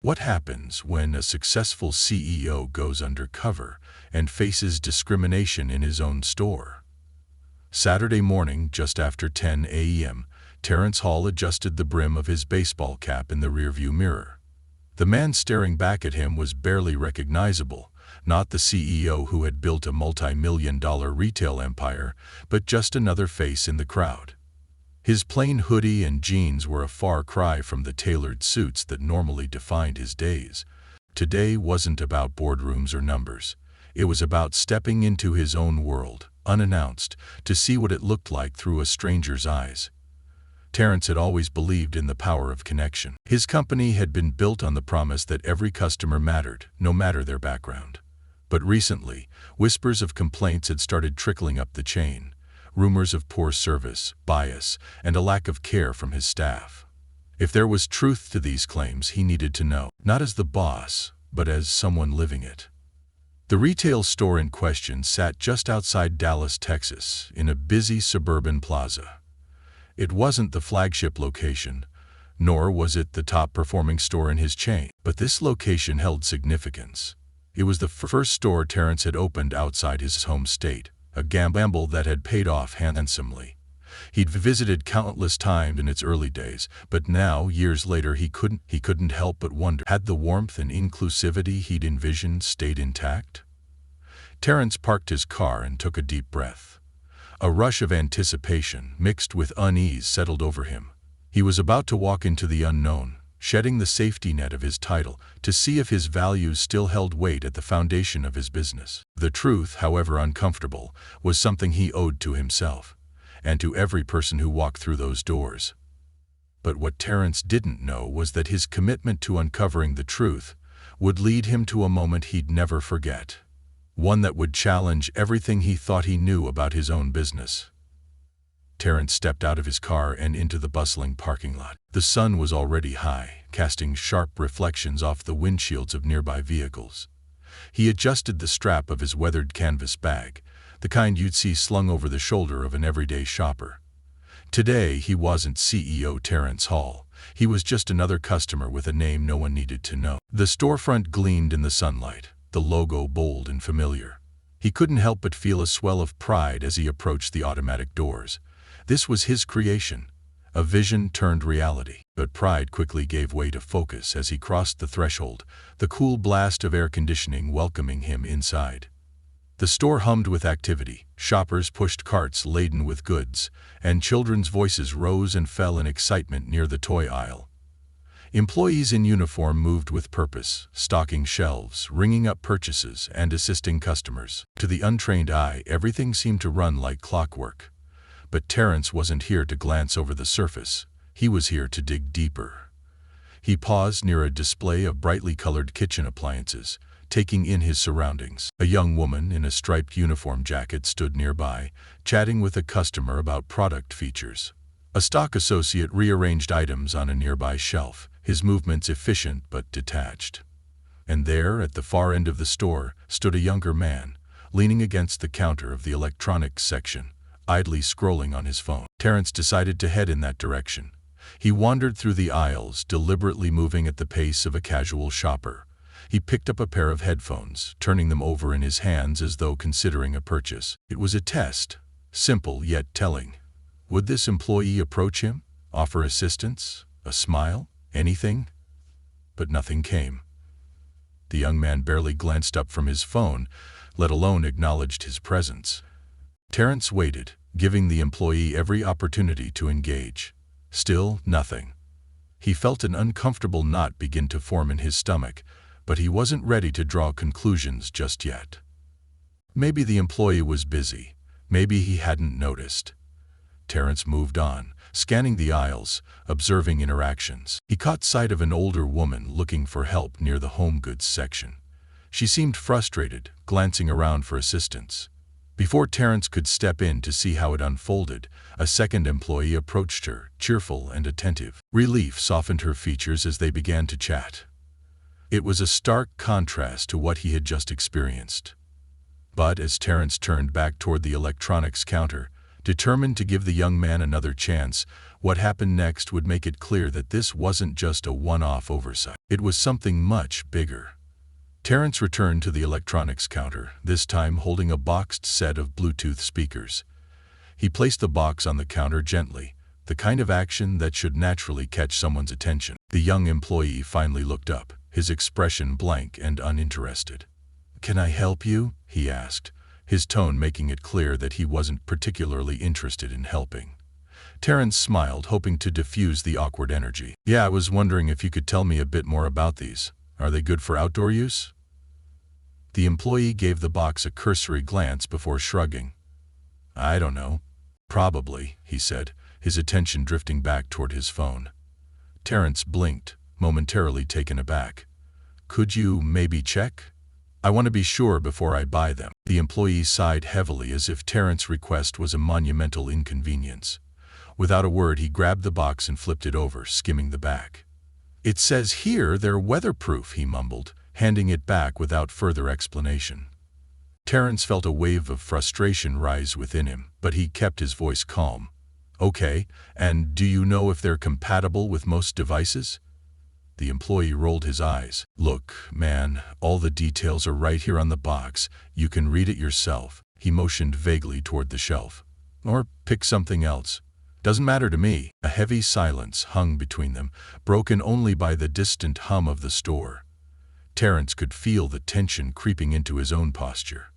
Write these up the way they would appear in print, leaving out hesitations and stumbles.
What happens when a successful CEO goes undercover and faces discrimination in his own store? Saturday morning, just after 10 a.m., Terrence Hall adjusted the brim of his baseball cap in the rearview mirror. The man staring back at him was barely recognizable, not the CEO who had built a multi-million-dollar retail empire, but just another face in the crowd. His plain hoodie and jeans were a far cry from the tailored suits that normally defined his days. Today wasn't about boardrooms or numbers. It was about stepping into his own world, unannounced, to see what it looked like through a stranger's eyes. Terrence had always believed in the power of connection. His company had been built on the promise that every customer mattered, no matter their background. But recently, whispers of complaints had started trickling up the chain. Rumors of poor service, bias, and a lack of care from his staff. If there was truth to these claims, he needed to know, not as the boss, but as someone living it. The retail store in question sat just outside Dallas, Texas, in a busy suburban plaza. It wasn't the flagship location, nor was it the top-performing store in his chain, but this location held significance. It was the first store Terrence had opened outside his home state, a gamble that had paid off handsomely. He'd visited countless times in its early days, but now, years later, he couldn't help but wonder, had the warmth and inclusivity he'd envisioned stayed intact? Terrence parked his car and took a deep breath. A rush of anticipation, mixed with unease, settled over him. He was about to walk into the unknown, shedding the safety net of his title, to see if his values still held weight at the foundation of his business. The truth, however uncomfortable, was something he owed to himself, and to every person who walked through those doors. But what Terrence didn't know was that his commitment to uncovering the truth would lead him to a moment he'd never forget. One that would challenge everything he thought he knew about his own business. Terrence stepped out of his car and into the bustling parking lot. The sun was already high, casting sharp reflections off the windshields of nearby vehicles. He adjusted the strap of his weathered canvas bag, the kind you'd see slung over the shoulder of an everyday shopper. Today, he wasn't CEO Terrence Hall. He was just another customer with a name no one needed to know. The storefront gleamed in the sunlight, the logo bold and familiar. He couldn't help but feel a swell of pride as he approached the automatic doors. This was his creation, a vision turned reality. But pride quickly gave way to focus as he crossed the threshold, the cool blast of air conditioning welcoming him inside. The store hummed with activity. Shoppers pushed carts laden with goods, and children's voices rose and fell in excitement near the toy aisle. Employees in uniform moved with purpose, stocking shelves, ringing up purchases, and assisting customers. To the untrained eye, everything seemed to run like clockwork. But Terrence wasn't here to glance over the surface. He was here to dig deeper. He paused near a display of brightly colored kitchen appliances, taking in his surroundings. A young woman in a striped uniform jacket stood nearby, chatting with a customer about product features. A stock associate rearranged items on a nearby shelf, his movements efficient but detached. And there, at the far end of the store, stood a younger man, leaning against the counter of the electronics section, idly scrolling on his phone. Terrence decided to head in that direction. He wandered through the aisles, deliberately moving at the pace of a casual shopper. He picked up a pair of headphones, turning them over in his hands as though considering a purchase. It was a test, simple yet telling. Would this employee approach him, offer assistance, a smile, anything? But nothing came. The young man barely glanced up from his phone, let alone acknowledged his presence. Terrence waited, giving the employee every opportunity to engage. Still, nothing. He felt an uncomfortable knot begin to form in his stomach, but he wasn't ready to draw conclusions just yet. Maybe the employee was busy. Maybe he hadn't noticed. Terrence moved on, scanning the aisles, observing interactions. He caught sight of an older woman looking for help near the home goods section. She seemed frustrated, glancing around for assistance. Before Terrence could step in to see how it unfolded, a second employee approached her, cheerful and attentive. Relief softened her features as they began to chat. It was a stark contrast to what he had just experienced. But as Terrence turned back toward the electronics counter, Determined to give the young man another chance, what happened next would make it clear that this wasn't just a one-off oversight. It was something much bigger. Terrence returned to the electronics counter, this time holding a boxed set of Bluetooth speakers. He placed the box on the counter gently, the kind of action that should naturally catch someone's attention. The young employee finally looked up, his expression blank and uninterested. "Can I help you?" he asked, his tone making it clear that he wasn't particularly interested in helping. Terrence smiled, hoping to diffuse the awkward energy. "Yeah, I was wondering if you could tell me a bit more about these. Are they good for outdoor use?" The employee gave the box a cursory glance before shrugging. "I don't know. Probably," he said, his attention drifting back toward his phone. Terrence blinked, momentarily taken aback. "Could you maybe check? I want to be sure before I buy them." The employee sighed heavily as if Terrence's request was a monumental inconvenience. Without a word, he grabbed the box and flipped it over, skimming the back. "It says here they're weatherproof," he mumbled, handing it back without further explanation. Terrence felt a wave of frustration rise within him, but he kept his voice calm. "Okay, and do you know if they're compatible with most devices?" The employee rolled his eyes. "Look, man, all the details are right here on the box. You can read it yourself." He motioned vaguely toward the shelf. "Or pick something else. Doesn't matter to me." A heavy silence hung between them, broken only by the distant hum of the store. Terrence could feel the tension creeping into his own posture.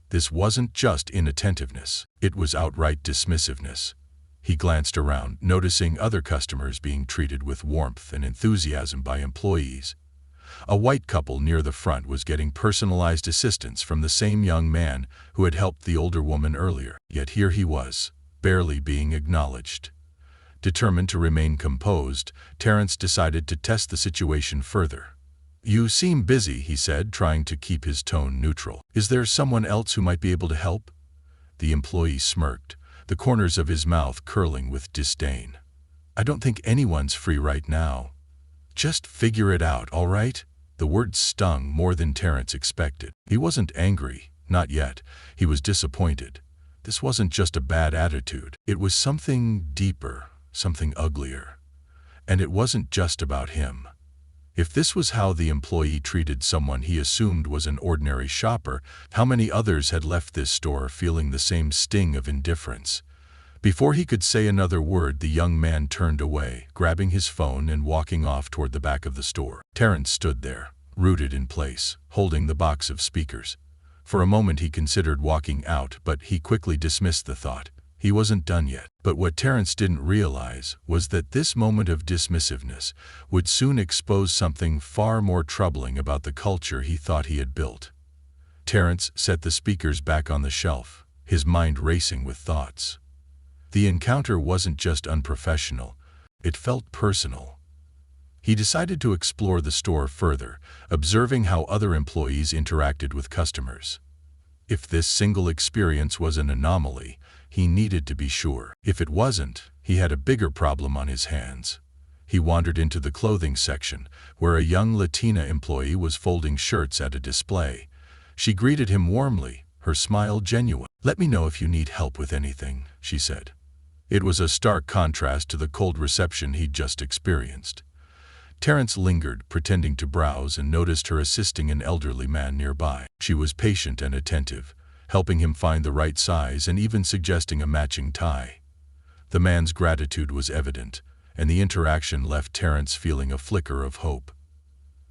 This wasn't just inattentiveness, it was outright dismissiveness. He glanced around, noticing other customers being treated with warmth and enthusiasm by employees. A white couple near the front was getting personalized assistance from the same young man who had helped the older woman earlier. Yet here he was, barely being acknowledged. Determined to remain composed, Terrence decided to test the situation further. "You seem busy," he said, trying to keep his tone neutral. "Is there someone else who might be able to help?" The employee smirked, the corners of his mouth curling with disdain. "I don't think anyone's free right now." "Just figure it out, all right?" The words stung more than Terrence expected. He wasn't angry, not yet. He was disappointed. This wasn't just a bad attitude. It was something deeper, something uglier. And it wasn't just about him. If this was how the employee treated someone he assumed was an ordinary shopper, how many others had left this store feeling the same sting of indifference? Before he could say another word, the young man turned away, grabbing his phone and walking off toward the back of the store. Terrence stood there, rooted in place, holding the box of speakers. For a moment he considered walking out, but he quickly dismissed the thought. He wasn't done yet. But what Terrence didn't realize was that this moment of dismissiveness would soon expose something far more troubling about the culture he thought he had built. Terrence set the speakers back on the shelf, his mind racing with thoughts. The encounter wasn't just unprofessional, it felt personal. He decided to explore the store further, observing how other employees interacted with customers. If this single experience was an anomaly, he needed to be sure. If it wasn't, he had a bigger problem on his hands. He wandered into the clothing section, where a young Latina employee was folding shirts at a display. She greeted him warmly, her smile genuine. "Let me know if you need help with anything," she said. It was a stark contrast to the cold reception he'd just experienced. Terrence lingered, pretending to browse, and noticed her assisting an elderly man nearby. She was patient and attentive, helping him find the right size and even suggesting a matching tie. The man's gratitude was evident, and the interaction left Terrence feeling a flicker of hope.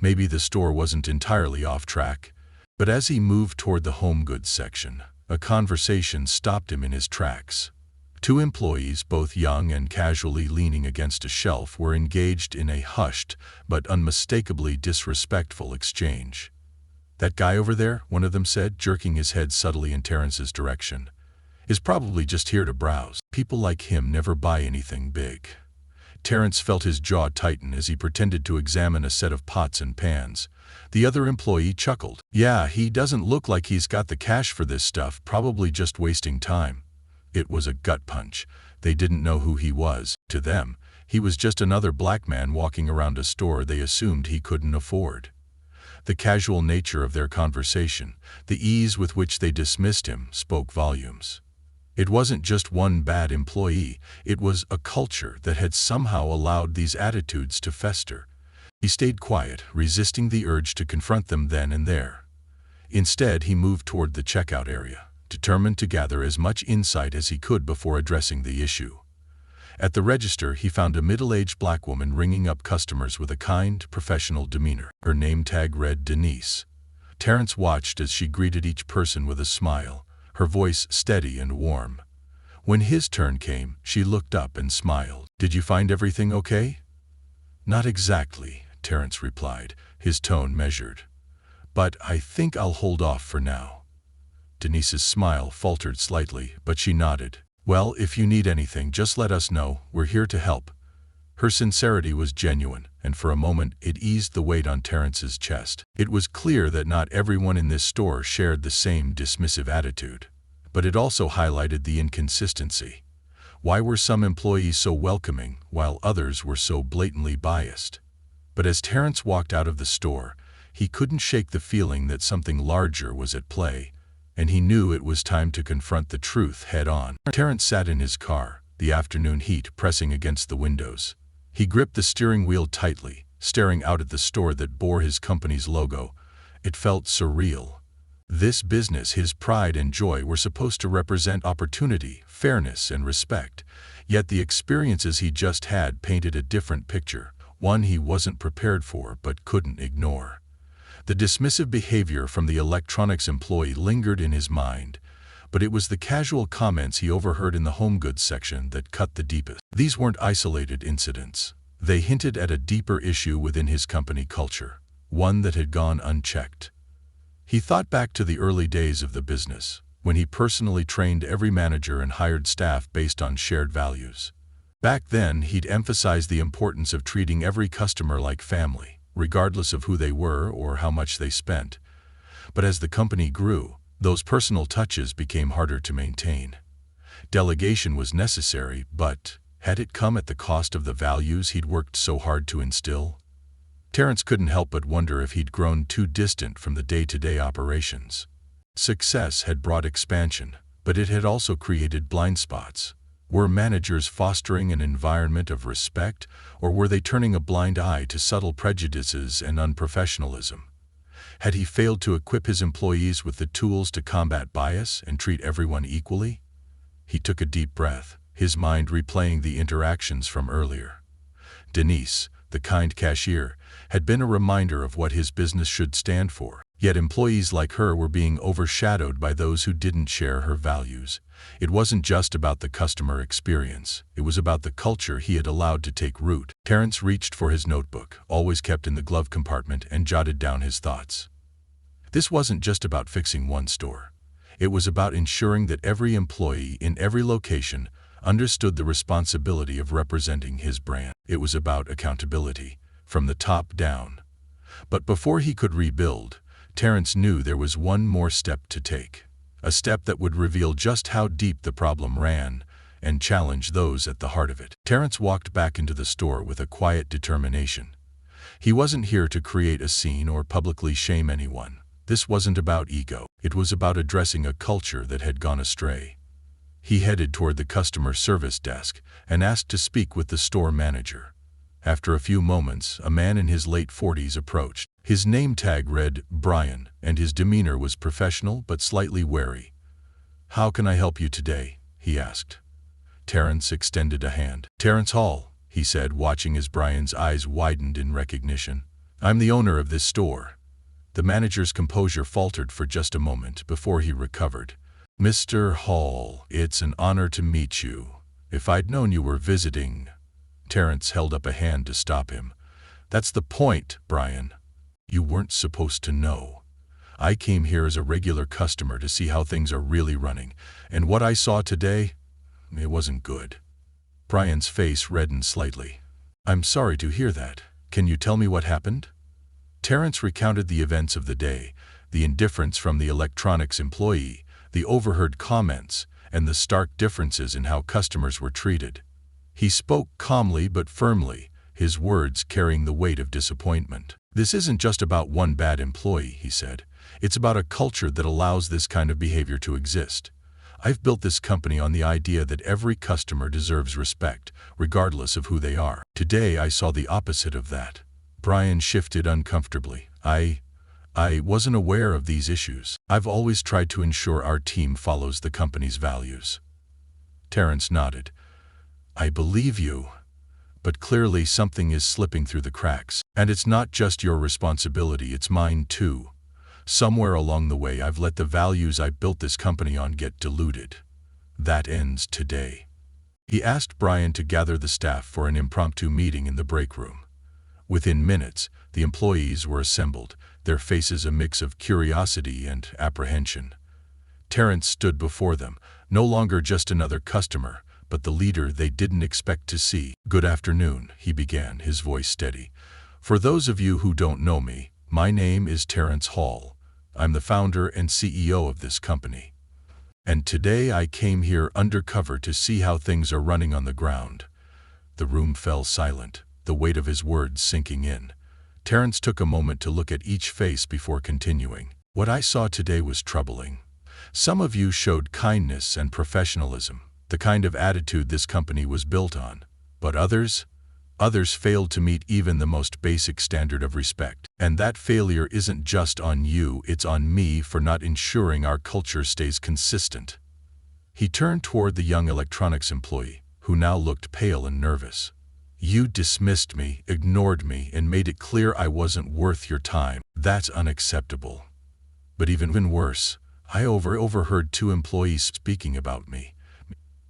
Maybe the store wasn't entirely off track, but as he moved toward the home goods section, a conversation stopped him in his tracks. Two employees, both young and casually leaning against a shelf, were engaged in a hushed but unmistakably disrespectful exchange. "That guy over there," one of them said, jerking his head subtly in Terrence's direction, "is probably just here to browse. People like him never buy anything big." Terrence felt his jaw tighten as he pretended to examine a set of pots and pans. The other employee chuckled. "Yeah, he doesn't look like he's got the cash for this stuff, probably just wasting time." It was a gut punch. They didn't know who he was. To them, he was just another black man walking around a store they assumed he couldn't afford. The casual nature of their conversation, the ease with which they dismissed him, spoke volumes. It wasn't just one bad employee, it was a culture that had somehow allowed these attitudes to fester. He stayed quiet, resisting the urge to confront them then and there. Instead, he moved toward the checkout area, determined to gather as much insight as he could before addressing the issue. At the register, he found a middle-aged black woman ringing up customers with a kind, professional demeanor. Her name tag read Denise. Terrence watched as she greeted each person with a smile, her voice steady and warm. When his turn came, she looked up and smiled. "Did you find everything okay?" "Not exactly," Terrence replied, his tone measured. "But I think I'll hold off for now." Denise's smile faltered slightly, but she nodded. "Well, if you need anything, just let us know. We're here to help." Her sincerity was genuine, and for a moment it eased the weight on Terrence's chest. It was clear that not everyone in this store shared the same dismissive attitude. But it also highlighted the inconsistency. Why were some employees so welcoming, while others were so blatantly biased? But as Terrence walked out of the store, he couldn't shake the feeling that something larger was at play, and he knew it was time to confront the truth head-on. Terrence sat in his car, the afternoon heat pressing against the windows. He gripped the steering wheel tightly, staring out at the store that bore his company's logo. It felt surreal. This business, his pride and joy, were supposed to represent opportunity, fairness, and respect, yet the experiences he just had painted a different picture, one he wasn't prepared for but couldn't ignore. The dismissive behavior from the electronics employee lingered in his mind, but it was the casual comments he overheard in the home goods section that cut the deepest. These weren't isolated incidents. They hinted at a deeper issue within his company culture, one that had gone unchecked. He thought back to the early days of the business, when he personally trained every manager and hired staff based on shared values. Back then, he'd emphasized the importance of treating every customer like family, regardless of who they were or how much they spent. But as the company grew, those personal touches became harder to maintain. Delegation was necessary, but had it come at the cost of the values he'd worked so hard to instill? Terrence couldn't help but wonder if he'd grown too distant from the day-to-day operations. Success had brought expansion, but it had also created blind spots. Were managers fostering an environment of respect, or were they turning a blind eye to subtle prejudices and unprofessionalism? Had he failed to equip his employees with the tools to combat bias and treat everyone equally? He took a deep breath, his mind replaying the interactions from earlier. Denise, the kind cashier, had been a reminder of what his business should stand for. Yet employees like her were being overshadowed by those who didn't share her values. It wasn't just about the customer experience, it was about the culture he had allowed to take root. Terrence reached for his notebook, always kept in the glove compartment, and jotted down his thoughts. This wasn't just about fixing one store. It was about ensuring that every employee in every location understood the responsibility of representing his brand. It was about accountability, from the top down. But before he could rebuild, Terrence knew there was one more step to take. A step that would reveal just how deep the problem ran and challenge those at the heart of it. Terrence walked back into the store with a quiet determination. He wasn't here to create a scene or publicly shame anyone. This wasn't about ego. It was about addressing a culture that had gone astray. He headed toward the customer service desk and asked to speak with the store manager. After a few moments, a man in his late 40s approached. His name tag read Brian, and his demeanor was professional but slightly wary. "How can I help you today?" he asked. Terrence extended a hand. "Terrence Hall," he said, watching as Brian's eyes widened in recognition. "I'm the owner of this store." The manager's composure faltered for just a moment before he recovered. "Mr. Hall, it's an honor to meet you. If I'd known you were visiting—" Terrence held up a hand to stop him. "That's the point, Brian. You weren't supposed to know. I came here as a regular customer to see how things are really running, and what I saw today, it wasn't good." Brian's face reddened slightly. "I'm sorry to hear that. Can you tell me what happened?" Terrence recounted the events of the day, the indifference from the electronics employee, the overheard comments, and the stark differences in how customers were treated. He spoke calmly but firmly, his words carrying the weight of disappointment. "This isn't just about one bad employee," he said. "It's about a culture that allows this kind of behavior to exist. I've built this company on the idea that every customer deserves respect, regardless of who they are. Today I saw the opposite of that. Brian shifted uncomfortably. I wasn't aware of these issues. I've always tried to ensure our team follows the company's values. Terrence nodded. I believe you. But clearly something is slipping through the cracks. And it's not just your responsibility, it's mine too. Somewhere along the way I've let the values I built this company on get diluted. That ends today. He asked Brian to gather the staff for an impromptu meeting in the break room. Within minutes, the employees were assembled, their faces a mix of curiosity and apprehension. Terrence stood before them, no longer just another customer, but the leader they didn't expect to see. Good afternoon, he began, his voice steady. For those of you who don't know me, my name is Terrence Hall. I'm the founder and CEO of this company. And today I came here undercover to see how things are running on the ground. The room fell silent, the weight of his words sinking in. Terrence took a moment to look at each face before continuing. What I saw today was troubling. Some of you showed kindness and professionalism, the kind of attitude this company was built on. But others failed to meet even the most basic standard of respect. And that failure isn't just on you, it's on me for not ensuring our culture stays consistent. He turned toward the young electronics employee, who now looked pale and nervous. You dismissed me, ignored me, and made it clear I wasn't worth your time. That's unacceptable. But even worse, I overheard 2 employees speaking about me,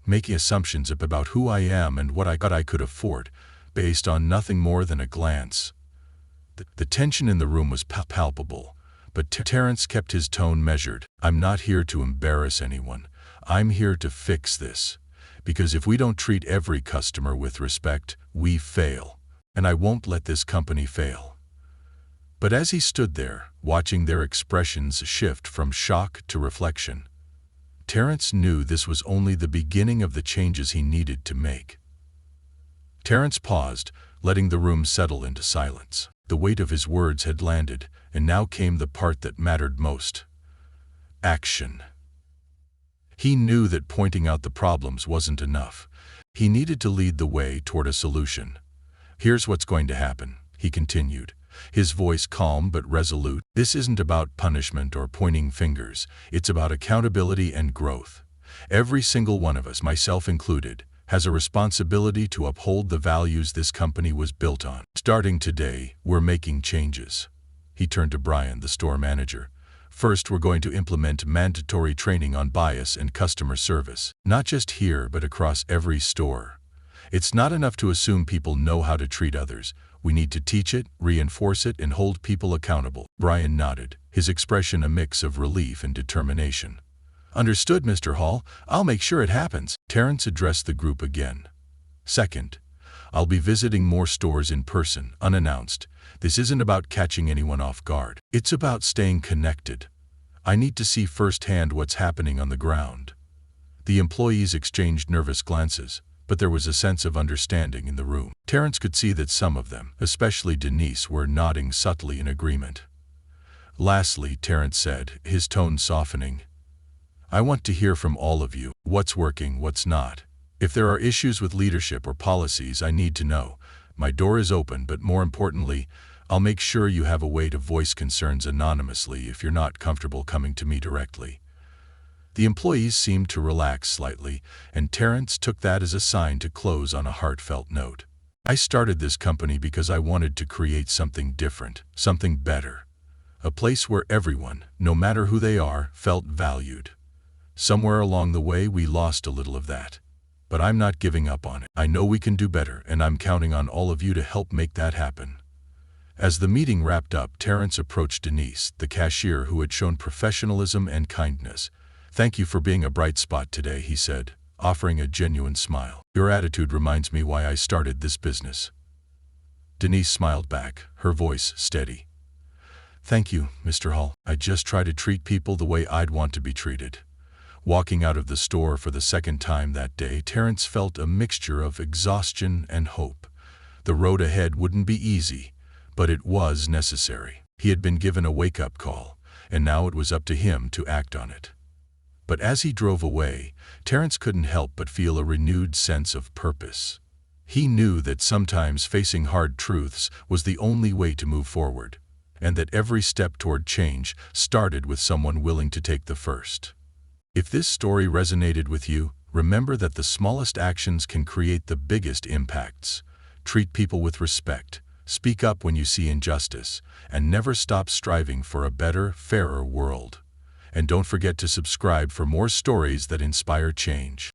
making assumptions about who I am and what I could afford, based on nothing more than a glance. The tension in the room was palpable, but Terrence kept his tone measured. I'm not here to embarrass anyone. I'm here to fix this. Because if we don't treat every customer with respect, we fail. And I won't let this company fail. But as he stood there, watching their expressions shift from shock to reflection, Terrence knew this was only the beginning of the changes he needed to make. Terrence paused, letting the room settle into silence. The weight of his words had landed, and now came the part that mattered most. Action. He knew that pointing out the problems wasn't enough. He needed to lead the way toward a solution. Here's what's going to happen, he continued, his voice calm but resolute. This isn't about punishment or pointing fingers. It's about accountability and growth. Every single one of us, myself included, has a responsibility to uphold the values this company was built on. Starting today, we're making changes. He turned to Brian, the store manager. First, we're going to implement mandatory training on bias and customer service, not just here but across every store. It's not enough to assume people know how to treat others. We need to teach it, reinforce it, and hold people accountable. Brian nodded, his expression a mix of relief and determination. Understood, Mr. Hall. I'll make sure it happens. Terrence addressed the group again. Second, I'll be visiting more stores in person, unannounced. This isn't about catching anyone off guard. It's about staying connected. I need to see firsthand what's happening on the ground. The employees exchanged nervous glances, but there was a sense of understanding in the room. Terrence could see that some of them, especially Denise, were nodding subtly in agreement. Lastly, Terrence said, his tone softening, I want to hear from all of you. What's working, what's not. If there are issues with leadership or policies, I need to know. My door is open, but more importantly, I'll make sure you have a way to voice concerns anonymously if you're not comfortable coming to me directly. The employees seemed to relax slightly, and Terrence took that as a sign to close on a heartfelt note. I started this company because I wanted to create something different, something better. A place where everyone, no matter who they are, felt valued. Somewhere along the way we lost a little of that. But I'm not giving up on it. I know we can do better, and I'm counting on all of you to help make that happen. As the meeting wrapped up, Terrence approached Denise, the cashier who had shown professionalism and kindness. Thank you for being a bright spot today, he said, offering a genuine smile. Your attitude reminds me why I started this business. Denise smiled back, her voice steady. Thank you, Mr. Hall. I just try to treat people the way I'd want to be treated. Walking out of the store for the second time that day, Terrence felt a mixture of exhaustion and hope. The road ahead wouldn't be easy, but it was necessary. He had been given a wake-up call, and now it was up to him to act on it. But as he drove away, Terence couldn't help but feel a renewed sense of purpose. He knew that sometimes facing hard truths was the only way to move forward, and that every step toward change started with someone willing to take the first. If this story resonated with you, remember that the smallest actions can create the biggest impacts. Treat people with respect, speak up when you see injustice, and never stop striving for a better, fairer world. And don't forget to subscribe for more stories that inspire change.